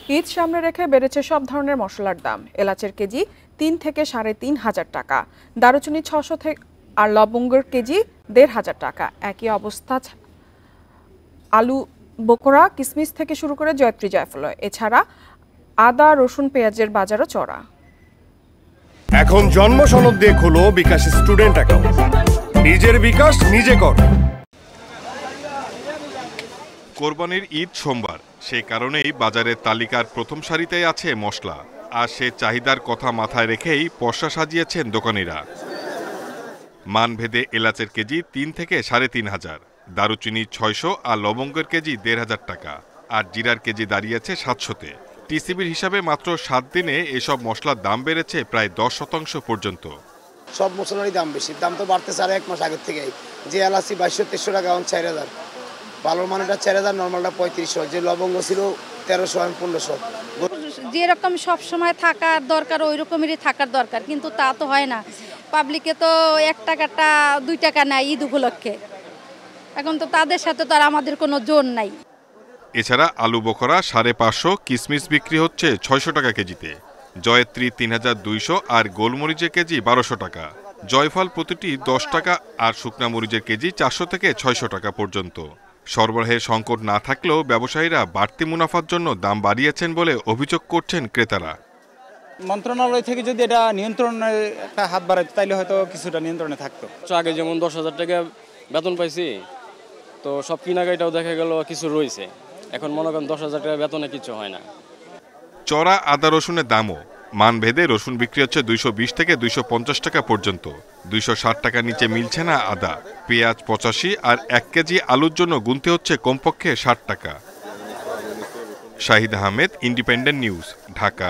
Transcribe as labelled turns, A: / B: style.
A: ঈদ সামনে রেখে বেড়েছে সব ধরনের মশলার দাম। এলাচের কেজি ৩ থেকে ৩,৫০০ টাকা, দারুচিনি ৬০০ থেকে আর লবঙ্গের কেজি ১,৫০০ টাকা। একই অবস্থা আলু বোকরা, কিসমিস থেকে শুরু করে জয়ত্রী জায়ফল। এছাড়া আদা, রসুন, পেঁয়াজের বাজারও চড়া।
B: এখন জন্ম সনদ দিয়ে খোলো বিকাশ স্টুডেন্ট অ্যাকাউন্ট। নিজের বিকাশ নিজে কর।
C: কোরবানির ঈদ সোমবার, সেই কারণেই বাজারের তালিকার প্রথম সারিতেই আছে মশলা। আর সে চাহিদার কথা মাথায় রেখেই পসরা সাজিয়েছেন দোকানিরা। মানভেদে এলাচের কেজি ৩ থেকে ৩,৫০০, দারুচিনি ৬০০ আর লবঙ্গের কেজি ১,৫০০ টাকা, আর জিরার কেজি দাঁড়িয়েছে ৭০০-তে। টিসিবির হিসাবে মাত্র ৭ দিনে এসব মশলার দাম বেড়েছে প্রায় ১০% পর্যন্ত।
D: সব মশলারই দাম বেশি, দাম তো বাড়তেছে আর ১ মাস আগের থেকেই। যে এলাচি ২২০০-২৩০০ টাকা, এখন ৪,০০০। ভালো মানেটা ৪,০০০, নর্মালটা ৩৫০০। যে লবঙ্গ ছিল ১৩০০, এখন ১৫০০।
E: যেরকম সব সময় থাকার দরকার ওই রকমেরই থাকার দরকার, কিন্তু তা তো হয় না। পাবলিকে তো ১ টাকাটা ২ টাকা নেয় ঈদ উপলক্ষে, এখন তো তাদের সাথে তো আর আমাদের কোনো জোর নাই।
C: এছাড়া আলু বোখরা ৫৫০, কিসমিস বিক্রি হচ্ছে ৬০০ টাকা কেজিতে, জয়ত্রী ৩,২০০ আর গোলমরিচের কেজি ১২০০ টাকা। জয়ফল প্রতিটি ১০ টাকা আর শুকনা মরিচের কেজি ৪০০ থেকে ৬০০ টাকা পর্যন্ত। সরবরাহের সংকট না থাকলেও ব্যবসায়ীরা বাড়তি মুনাফার জন্য দাম বাড়িয়েছেন বলে অভিযোগ করছেন ক্রেতারা।
F: মন্ত্রণালয় থেকে যদি এটা নিয়ন্ত্রণের একটা হাত বাড়াইতো তাইলে হয়তো কিছুটা নিয়ন্ত্রণে থাকতো।
G: আগে যেমন ১০,০০০ টাকা বেতন পাইছি, তো সব কিনাকাটাও দেখা গেল কিছু রয়েছে। এখন মনে করেন ১০,০০০ টাকা বেতনে কিছু হয় না।
C: চড়া আদা রসুনের দামও মানভেদে রসুন বিক্রি হচ্ছে ২২০ থেকে ২৫০ টাকা পর্যন্ত। ২৬০ টাকার নিচে মিলছে না আদা। পেঁয়াজ ৮৫ আর ১ কেজি আলুর জন্য গুনতে হচ্ছে কমপক্ষে ৬০ টাকা। Shahid Ahmed, independent news, Dhaka.